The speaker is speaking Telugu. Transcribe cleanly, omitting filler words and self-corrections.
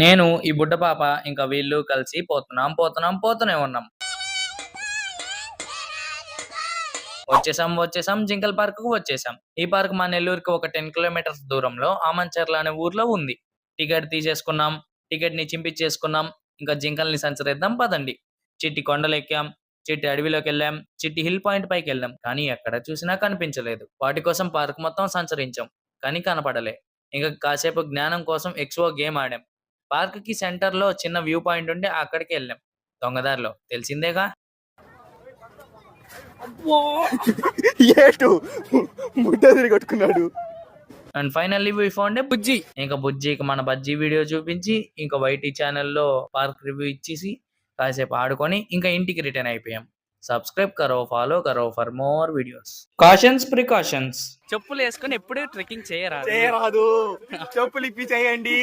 నేను, ఈ బుడ్డ పాప ఇంకా వీళ్ళు కలిసి పోతూనే ఉన్నాం. వచ్చేసాం జింకల్ పార్క్ కు వచ్చేసాం. ఈ పార్క్ మా నెల్లూరుకి ఒక 10 కిలోమీటర్స్ దూరంలో ఆమంచర్ల అనే ఊర్లో ఉంది. టికెట్ తీసేసుకున్నాం. టికెట్ ని చింపించేసుకున్నాం. ఇంకా జింకల్ని సంచరిద్దాం పదండి. చిట్టి కొండలెక్కాం. చిట్టి అడవిలోకి వెళ్ళాం. చిట్టి హిల్ పాయింట్ పైకి వెళ్ళాం. కానీ ఎక్కడ చూసినా కనిపించలేదు. వాటి కోసం పార్క్ మొత్తం సంచరించాం. కానీ కనపడలే. ఇంకా కాసేపు జ్ఞానం కోసం ఎక్స్‌ఓ గేమ్ ఆడాం. పార్క్ కి సెంటర్ లో చిన్న వ్యూ పాయింట్ ఉంటే అక్కడికి వెళ్ళాం. దొంగదారిలో తెలిసిందేగా. ఏటు ముడ్డ తిరిగి కొట్టుకున్నాడు. And finally we found a Bujji. ఇంకా బుజ్జికి మన బజ్జీ వీడియో చూపించి ఇంకా వైటీ ఛానల్లో పార్క్ రివ్యూ ఇచ్చేసి కాసేపు ఆడుకొని ఇంకా ఇంటికి రిటర్న్ అయిపోయాం. సబ్స్క్రైబ్ కరో, ఫాలో కరో for more videos. Cautions precautions. చెప్పులు వేసుకొని ఎప్పుడు ట్రెక్కింగ్ చేయరాదు. చెప్పులు ఇప్పి చేయండి.